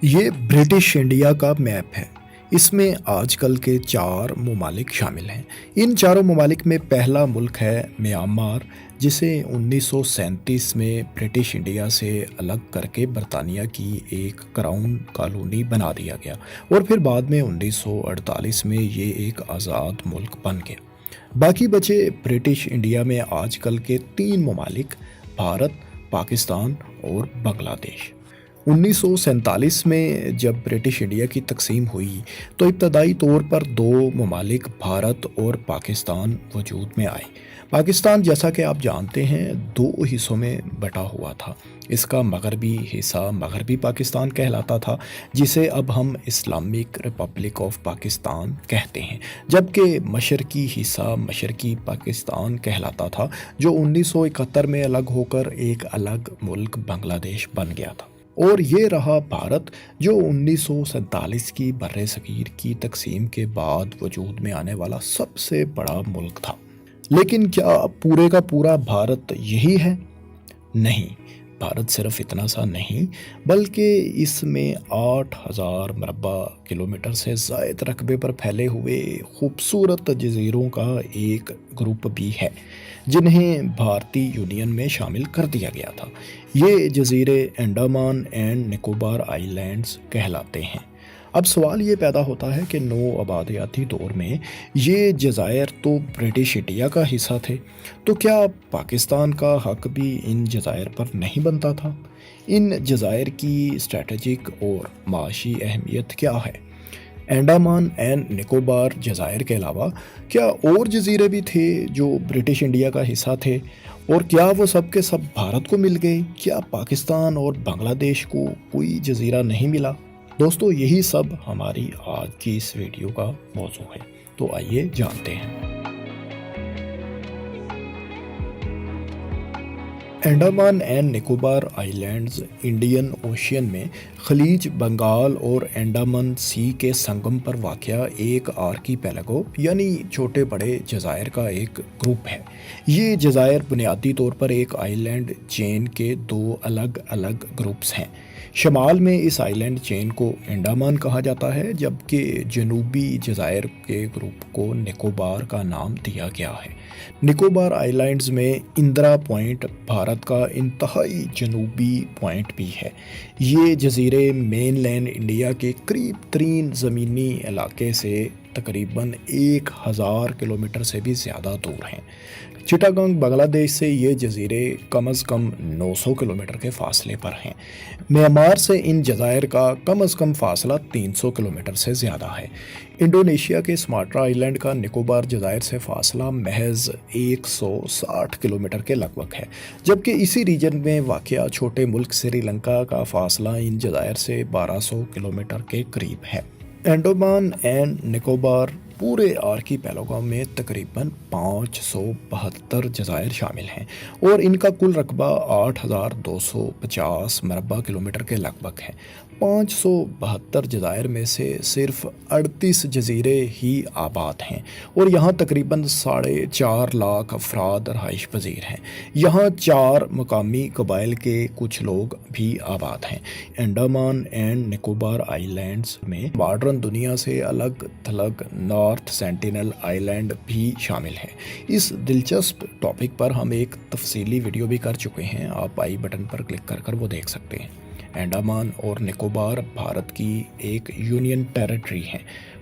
یہ British India کا map ہے۔ اس میں آج کل کے 4 ممالک شامل ہیں۔ ان چاروں ممالک میں پہلا ملک ہے میانمار، جسے 1937 میں برٹش انڈیا سے الگ کر کے برطانیہ کی ایک کراؤن کالونی بنا دیا گیا، اور پھر بعد میں 1948 میں یہ ایک آزاد ملک بن گیا۔ باقی بچے برٹش انڈیا میں آج کل کے 3 ممالک بھارت، پاکستان اور بنگلہ دیش۔ 1947 میں جب برٹش انڈیا کی تقسیم ہوئی تو ابتدائی طور پر 2 ممالک بھارت اور پاکستان وجود میں آئے۔ پاکستان جیسا کہ آپ جانتے ہیں 2 حصوں میں بٹا ہوا تھا۔ اس کا مغربی حصہ مغربی پاکستان کہلاتا تھا، جسے اب ہم اسلامک ریپبلک آف پاکستان کہتے ہیں، جبکہ مشرقی حصہ مشرقی پاکستان کہلاتا تھا، جو 1971 میں الگ ہو کر ایک الگ ملک بنگلہ دیش بن گیا تھا۔ اور یہ رہا بھارت، جو 1947 کی بر صغیر کی تقسیم کے بعد وجود میں آنے والا سب سے بڑا ملک تھا۔ لیکن کیا پورے کا پورا بھارت یہی ہے؟ نہیں، بھارت صرف اتنا سا نہیں، بلکہ اس میں 8,000 مربع کلومیٹر سے زائد رقبے پر پھیلے ہوئے خوبصورت جزیروں کا ایک گروپ بھی ہے، جنہیں بھارتی یونین میں شامل کر دیا گیا تھا۔ یہ جزیرے Andaman and Nicobar I lands کہلاتے ہیں۔ اب سوال یہ پیدا ہوتا ہے کہ نو آبادیاتی دور میں یہ جزائر تو برٹش انڈیا کا حصہ تھے، تو کیا پاکستان کا حق بھی ان جزائر پر نہیں بنتا تھا؟ ان جزائر کی اسٹریٹجک اور معاشی اہمیت کیا ہے؟ انڈمان اینڈ نکوبار جزائر کے علاوہ کیا اور جزیرے بھی تھے جو برٹش انڈیا کا حصہ تھے؟ اور کیا وہ سب کے سب بھارت کو مل گئے؟ کیا پاکستان اور بنگلہ دیش کو کوئی جزیرہ نہیں ملا؟ دوستو، یہی سب ہماری آج کی اس ویڈیو کا موضوع ہے، تو آئیے جانتے ہیں۔ Andaman and Nicobar I lands Indian ocean میں خلیج بنگال اور انڈمان سی کے سنگم پر واقع ایک آرکیپیلاگو یعنی چھوٹے بڑے جزائر کا ایک گروپ ہے۔ یہ جزائر بنیادی طور پر ایک آئی لینڈ چین کے 2 الگ الگ گروپس ہیں۔ شمال میں اس آئی لینڈ چین کو انڈمان کہا جاتا ہے، جبکہ جنوبی جزائر کے گروپ کو نکوبار کا نام دیا گیا ہے۔ نکوبار آئی لینڈز میں اندرا پوائنٹ بھارت کا انتہائی جنوبی پوائنٹ بھی ہے۔ یہ جزیرے مین لینڈ انڈیا کے قریب ترین زمینی علاقے سے تقریباً 1,000 کلومیٹر سے بھی زیادہ دور ہیں۔ چٹاگانگ بنگلہ دیش سے یہ جزیرے کم از کم 900 کلومیٹر کے فاصلے پر ہیں۔ میانمار سے ان جزائر کا کم از کم فاصلہ 300 کلومیٹر سے زیادہ ہے۔ انڈونیشیا کے سماٹرا آئی لینڈ کا نکوبار جزائر سے فاصلہ محض 160 کلومیٹر کے لگ بھگ ہے، جبکہ اسی ریجن میں واقع چھوٹے ملک سری لنکا کا فاصلہ ان جزائر سے 1200 کلومیٹر کے قریب ہے۔ انڈمان اینڈ نکوبار پورے آرکیپیلاگو میں تقریباً 572 جزائر شامل ہیں، اور ان کا کل رقبہ 8,250 مربع کلومیٹر کے لگ بھگ ہے۔ 572 جزائر میں سے صرف 38 جزیرے ہی آباد ہیں، اور یہاں تقریباً 4.5 لاکھ افراد رہائش پذیر ہیں۔ یہاں 4 مقامی قبائل کے کچھ لوگ بھی آباد ہیں۔ Andaman and Nicobar I lands میں ماڈرن دنیا سے الگ تھلگ نارتھ سینٹینل آئی لینڈ بھی شامل ہے۔ اس دلچسپ ٹاپک پر ہم ایک تفصیلی ویڈیو بھی کر چکے ہیں، آپ آئی بٹن پر کلک کر کر وہ دیکھ سکتے ہیں۔ انڈمان اور نکوبار بھارت کی ایک یونین ٹیریٹری ہے۔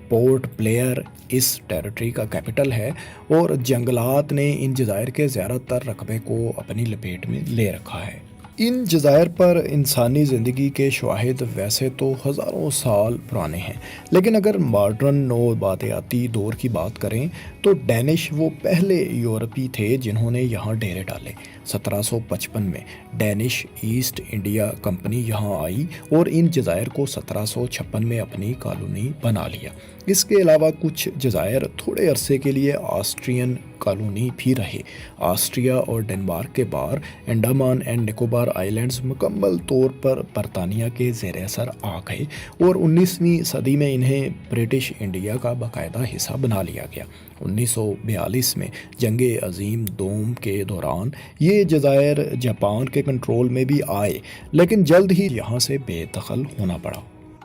پورٹ بلیئر اس ٹیریٹری کا کیپٹل ہے، اور جنگلات نے ان جزائر کے زیادہ تر رقبے کو اپنی لپیٹ میں لے رکھا ہے۔ ان جزائر پر انسانی زندگی کے شواہد ویسے تو ہزاروں سال پرانے ہیں، لیکن اگر ماڈرن نوآبادیاتی دور کی بات کریں تو ڈینش وہ پہلے یورپی تھے جنہوں نے یہاں ڈیرے ڈالے۔ 1755 میں ڈینش ایسٹ انڈیا کمپنی یہاں آئی اور ان جزائر کو 1756 میں اپنی کالونی بنا لیا۔ اس کے علاوہ کچھ جزائر تھوڑے عرصے کے لیے آسٹرین کالونی بھی رہے۔ آسٹریا اور ڈنمارک کے بعد Andaman and Nicobar I lands مکمل طور پر برطانیہ کے زیر اثر آ گئے، اور 19ویں صدی میں انہیں برٹش انڈیا کا باقاعدہ حصہ بنا لیا گیا۔ 1942 میں جنگ عظیم دوم کے دوران یہ جزائر جاپان کے کنٹرول میں بھی آئے، لیکن جلد ہی یہاں سے بے دخل ہونا پڑا۔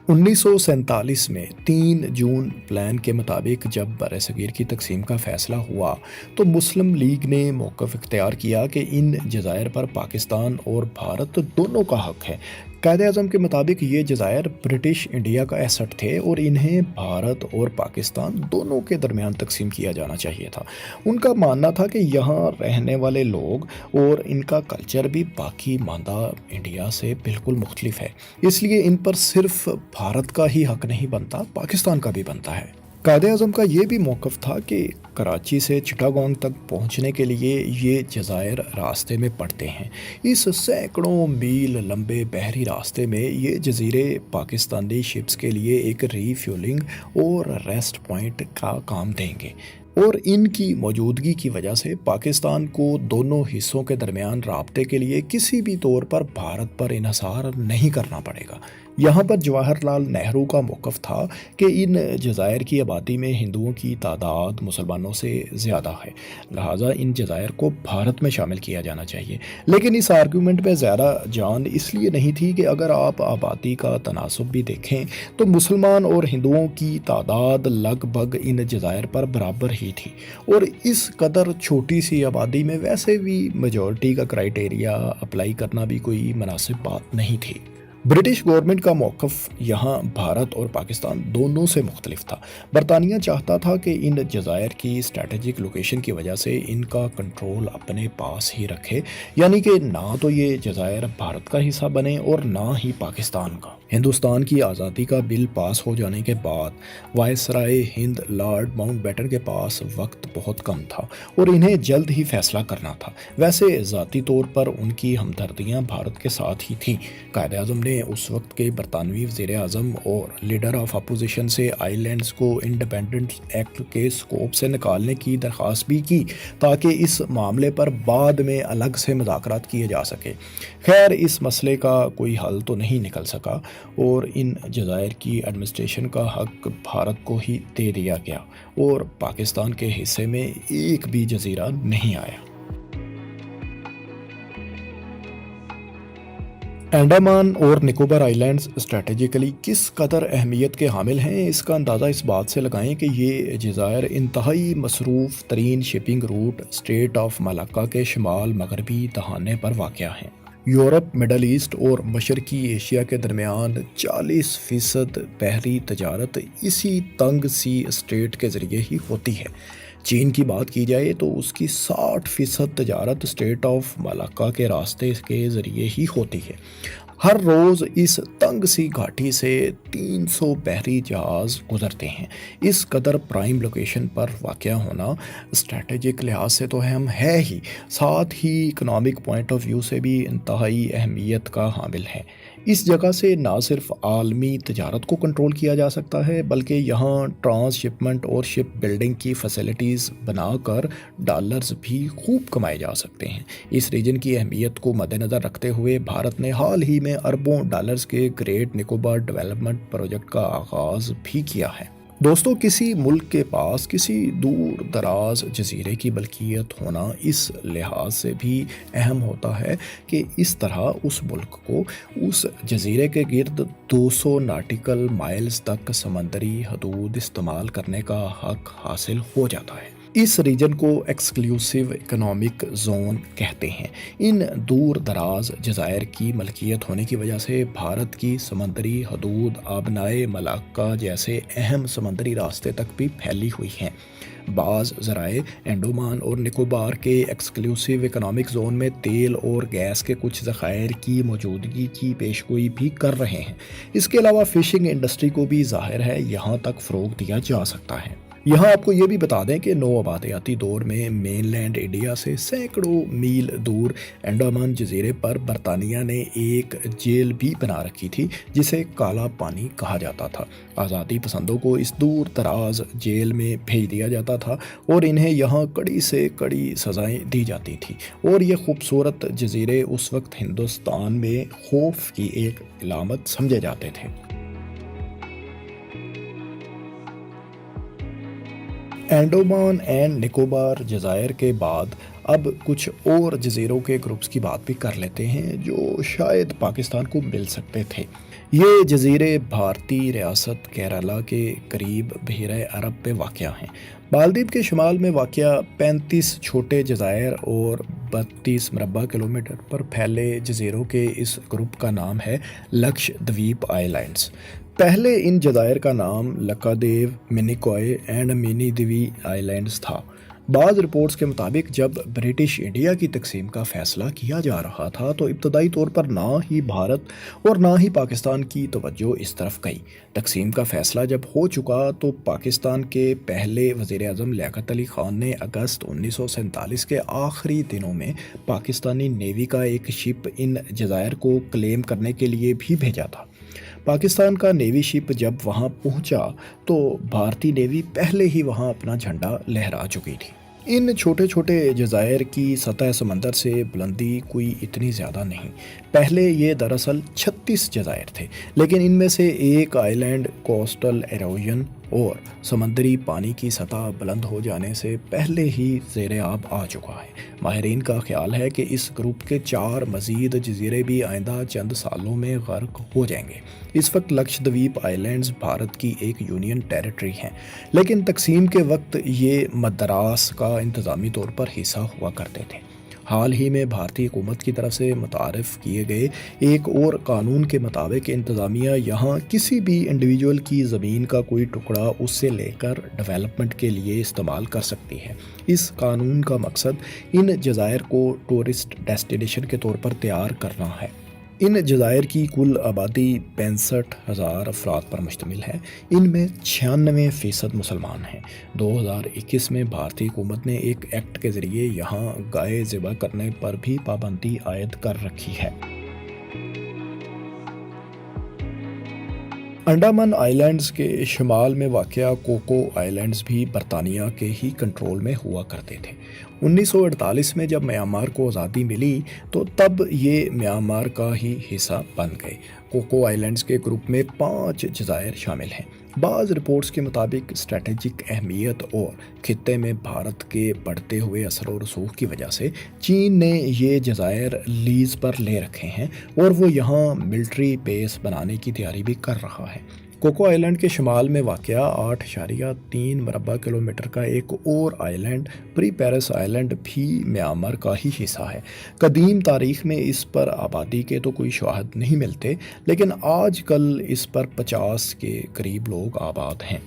1947 میں 3 جون پلان کے مطابق جب برصغیر کی تقسیم کا فیصلہ ہوا تو مسلم لیگ نے موقف اختیار کیا کہ ان جزائر پر پاکستان اور بھارت دونوں کا حق ہے۔ قائد اعظم کے مطابق یہ جزائر برٹش انڈیا کا ایسٹ تھے اور انہیں بھارت اور پاکستان دونوں کے درمیان تقسیم کیا جانا چاہیے تھا۔ ان کا ماننا تھا کہ یہاں رہنے والے لوگ اور ان کا کلچر بھی باقی ماندہ انڈیا سے بالکل مختلف ہے، اس لیے ان پر صرف بھارت کا ہی حق نہیں بنتا، پاکستان کا بھی بنتا ہے۔ قائد اعظم کا یہ بھی موقف تھا کہ کراچی سے چٹاگانگ تک پہنچنے کے لیے یہ جزائر راستے میں پڑتے ہیں۔ اس سینکڑوں میل لمبے بحری راستے میں یہ جزیرے پاکستانی شپس کے لیے ایک ری فیولنگ اور ریسٹ پوائنٹ کا کام دیں گے، اور ان کی موجودگی کی وجہ سے پاکستان کو دونوں حصوں کے درمیان رابطے کے لیے کسی بھی طور پر بھارت پر انحصار نہیں کرنا پڑے گا۔ یہاں پر جواہر لال نہرو کا موقف تھا کہ ان جزائر کی آبادی میں ہندوؤں کی تعداد مسلمانوں سے زیادہ ہے، لہٰذا ان جزائر کو بھارت میں شامل کیا جانا چاہیے۔ لیکن اس آرگیومنٹ میں زیادہ جان اس لیے نہیں تھی کہ اگر آپ آبادی کا تناسب بھی دیکھیں تو مسلمان اور ہندوؤں کی تعداد لگ بھگ ان جزائر پر برابر ہی تھی، اور اس قدر چھوٹی سی آبادی میں ویسے بھی میجورٹی کا کرائیٹیریا اپلائی کرنا بھی کوئی مناسب بات نہیں تھی۔ برٹش گورنمنٹ کا موقف یہاں بھارت اور پاکستان دونوں سے مختلف تھا۔ برطانیہ چاہتا تھا کہ ان جزائر کی اسٹریٹجک لوکیشن کی وجہ سے ان کا کنٹرول اپنے پاس ہی رکھے، یعنی کہ نہ تو یہ جزائر بھارت کا حصہ بنے اور نہ ہی پاکستان کا۔ ہندوستان کی آزادی کا بل پاس ہو جانے کے بعد وائسرائے ہند لارڈ ماؤنٹ بیٹن کے پاس وقت بہت کم تھا اور انہیں جلد ہی فیصلہ کرنا تھا۔ ویسے ذاتی طور پر ان کی ہمدردیاں بھارت کے ساتھ ہی تھیں۔ قائد اعظم نے اس وقت کے برطانوی وزیر اعظم اور لیڈر آف اپوزیشن سے آئی لینڈز کو انڈیپینڈنٹ ایکٹ کے سکوپ سے نکالنے کی درخواست بھی کی تاکہ اس معاملے پر بعد میں الگ سے مذاکرات کیے جا سکے۔ خیر، اس مسئلے کا کوئی حل تو نہیں نکل سکا اور ان جزائر کی ایڈمنسٹریشن کا حق بھارت کو ہی دے دیا گیا اور پاکستان کے حصے میں ایک بھی جزیرہ نہیں آیا۔ انڈمان اور نکوبار آئی لینڈز اسٹریٹجیکلی کس قدر اہمیت کے حامل ہیں، اس کا اندازہ اس بات سے لگائیں کہ یہ جزائر انتہائی مصروف ترین shipping route street of Malacca کے شمال مغربی دہانے پر واقع ہیں۔ یورپ، مڈل ایسٹ اور مشرقی ایشیا کے درمیان 40% بحری تجارت اسی تنگ سی اسٹریٹ کے ذریعے ہی ہوتی ہے۔ چین کی بات کی جائے تو اس کی 60% تجارت اسٹریٹ آف ملاکا کے راستے کے ذریعے ہی ہوتی ہے۔ ہر روز اس تنگ سی گھاٹی سے 300 بحری جہاز گزرتے ہیں۔ اس قدر پرائم لوکیشن پر واقع ہونا اسٹریٹجک لحاظ سے تو اہم ہے ہی، ساتھ ہی اکنامک پوائنٹ آف ویو سے بھی انتہائی اہمیت کا حامل ہے۔ اس جگہ سے نہ صرف عالمی تجارت کو کنٹرول کیا جا سکتا ہے بلکہ یہاں ٹرانس شپمنٹ اور شپ بلڈنگ کی فیسلٹیز بنا کر ڈالرز بھی خوب کمائے جا سکتے ہیں۔ اس ریجن کی اہمیت کو مد نظر رکھتے ہوئے بھارت نے حال ہی میں اربوں ڈالرز کے گریٹ نکوبار ڈیولپمنٹ پروجیکٹ کا آغاز بھی کیا ہے۔ دوستو، کسی ملک کے پاس کسی دور دراز جزیرے کی ملکیت ہونا اس لحاظ سے بھی اہم ہوتا ہے کہ اس طرح اس ملک کو اس جزیرے کے گرد 200 ناٹیکل مائلز تک سمندری حدود استعمال کرنے کا حق حاصل ہو جاتا ہے۔ اس ریجن کو ایکسکلوسیو اکنامک زون کہتے ہیں۔ ان دور دراز جزائر کی ملکیت ہونے کی وجہ سے بھارت کی سمندری حدود آبنائے ملاکا جیسے اہم سمندری راستے تک بھی پھیلی ہوئی ہیں۔ بعض ذرائع انڈمان اور نکوبار کے ایکسکلوسیو اکنامک زون میں تیل اور گیس کے کچھ ذخائر کی موجودگی کی پیشگوئی بھی کر رہے ہیں۔ اس کے علاوہ فشنگ انڈسٹری کو بھی ظاہر ہے یہاں تک فروغ دیا جا سکتا ہے۔ یہاں آپ کو یہ بھی بتا دیں کہ نو آبادیاتی دور میں مین لینڈ انڈیا سے سینکڑوں میل دور انڈمان جزیرے پر برطانیہ نے ایک جیل بھی بنا رکھی تھی جسے کالا پانی کہا جاتا تھا۔ آزادی پسندوں کو اس دور دراز جیل میں بھیج دیا جاتا تھا اور انہیں یہاں کڑی سے کڑی سزائیں دی جاتی تھیں، اور یہ خوبصورت جزیرے اس وقت ہندوستان میں خوف کی ایک علامت سمجھے جاتے تھے۔ انڈومان اینڈ نکوبار جزائر کے بعد اب کچھ اور جزیروں کے گروپس کی بات بھی کر لیتے ہیں جو شاید پاکستان کو مل سکتے تھے۔ یہ جزیرے بھارتی ریاست کیرالہ کے قریب بحیرہ عرب پہ واقع ہیں۔ مالدیپ کے شمال میں واقع 35 چھوٹے جزائر اور 32 مربع کلومیٹر پر پھیلے جزیروں کے اس گروپ کا نام ہے لکشدویپ آئی لینڈز۔ پہلے ان جزائر کا نام Laccadive, Minicoy and Amindivi islands تھا۔ بعض رپورٹس کے مطابق جب برٹش انڈیا کی تقسیم کا فیصلہ کیا جا رہا تھا تو ابتدائی طور پر نہ ہی بھارت اور نہ ہی پاکستان کی توجہ اس طرف گئی۔ تقسیم کا فیصلہ جب ہو چکا تو پاکستان کے پہلے وزیر اعظم لیاقت علی خان نے اگست 1947 کے آخری دنوں میں پاکستانی نیوی کا ایک شپ ان جزائر کو کلیم کرنے کے لیے بھی بھیجا تھا۔ پاکستان کا نیوی شپ جب وہاں پہنچا تو بھارتی نیوی پہلے ہی وہاں اپنا جھنڈا لہرا چکی تھی۔ ان چھوٹے چھوٹے جزائر کی سطح سمندر سے بلندی کوئی اتنی زیادہ نہیں۔ پہلے یہ دراصل 36 جزائر تھے، لیکن ان میں سے ایک آئی لینڈ کوسٹل ایروژن اور سمندری پانی کی سطح بلند ہو جانے سے پہلے ہی زیر آب آ چکا ہے۔ ماہرین کا خیال ہے کہ اس گروپ کے 4 مزید جزیرے بھی آئندہ چند سالوں میں غرق ہو جائیں گے۔ اس وقت لکشدویپ آئی لینڈز بھارت کی ایک یونین ٹیریٹری ہیں، لیکن تقسیم کے وقت یہ مدراس کا انتظامی طور پر حصہ ہوا کرتے تھے۔ حال ہی میں بھارتی حکومت کی طرف سے متعارف کیے گئے ایک اور قانون کے مطابق انتظامیہ یہاں کسی بھی انڈیویجول کی زمین کا کوئی ٹکڑا اس سے لے کر ڈیولپمنٹ کے لیے استعمال کر سکتی ہے۔ اس قانون کا مقصد ان جزائر کو ٹورسٹ ڈیسٹینیشن کے طور پر تیار کرنا ہے۔ ان جزائر کی کل آبادی 65,000 افراد پر مشتمل ہے۔ ان میں 96% مسلمان ہیں۔ 2021 میں بھارتی حکومت نے ایک ایکٹ کے ذریعے یہاں گائے ذبح کرنے پر بھی پابندی عائد کر رکھی ہے۔ انڈمان آئی لینڈز کے شمال میں واقع کوکو آئی لینڈز بھی برطانیہ کے ہی کنٹرول میں ہوا کرتے تھے۔ 1948 میں جب میانمار کو آزادی ملی تو تب یہ میانمار کا ہی حصہ بن گئے۔ کوکو آئی لینڈز کے گروپ میں 5 جزائر شامل ہیں۔ بعض رپورٹس کے مطابق اسٹریٹجک اہمیت اور خطے میں بھارت کے بڑھتے ہوئے اثر و رسوخ کی وجہ سے چین نے یہ جزائر لیز پر لے رکھے ہیں اور وہ یہاں ملٹری بیس بنانے کی تیاری بھی کر رہا ہے۔ کوکو آئی لینڈ کے شمال میں واقع 8.3 مربع کلومیٹر کا ایک اور آئی لینڈ پری پیرس آئی لینڈ بھی میانمار کا ہی حصہ ہے۔ قدیم تاریخ میں اس پر آبادی کے تو کوئی شواہد نہیں ملتے، لیکن آج کل اس پر 50 کے قریب لوگ آباد ہیں۔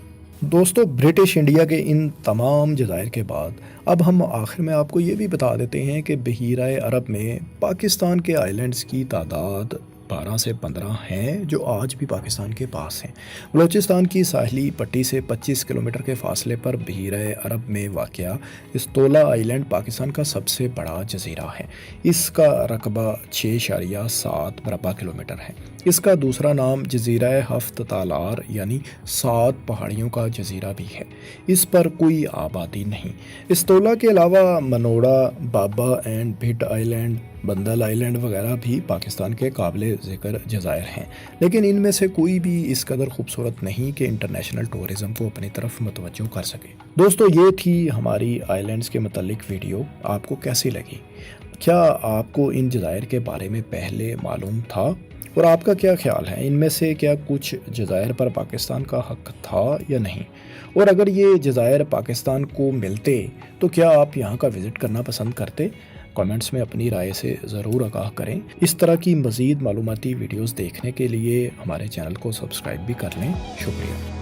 دوستو، برٹش انڈیا کے ان تمام جزائر کے بعد اب ہم آخر میں آپ کو یہ بھی بتا دیتے ہیں کہ بحیرہ عرب میں پاکستان کے آئی لینڈز کی تعداد 12 سے 15 ہیں جو آج بھی پاکستان کے پاس ہیں۔ بلوچستان کی ساحلی پٹی سے 25 کلومیٹر کے فاصلے پر بحیرہ عرب میں واقع استولا آئی لینڈ پاکستان کا سب سے بڑا جزیرہ ہے۔ اس کا رقبہ 6.7 مربع کلومیٹر ہے۔ اس کا دوسرا نام جزیرہ ہفت تالار یعنی 7 پہاڑیوں کا جزیرہ بھی ہے۔ اس پر کوئی آبادی نہیں۔ استولا کے علاوہ Manora, Baba and Bhit island, Bundal island وغیرہ بھی پاکستان کے قابل ذکر جزائر ہیں، لیکن ان میں سے کوئی بھی اس قدر خوبصورت نہیں کہ انٹرنیشنل ٹورزم کو اپنی طرف متوجہ کر سکے۔ دوستو، یہ تھی ہماری آئی لینڈز کے متعلق ویڈیو۔ آپ کو کیسی لگی؟ کیا آپ کو ان جزائر کے بارے میں پہلے معلوم تھا؟ اور آپ کا کیا خیال ہے، ان میں سے کیا کچھ جزائر پر پاکستان کا حق تھا یا نہیں؟ اور اگر یہ جزائر پاکستان کو ملتے تو کیا آپ یہاں کا وزٹ کرنا پسند کرتے؟ کامنٹس میں اپنی رائے سے ضرور آگاہ کریں۔ اس طرح کی مزید معلوماتی ویڈیوز دیکھنے کے لیے ہمارے چینل کو سبسکرائب بھی کر لیں۔ شکریہ۔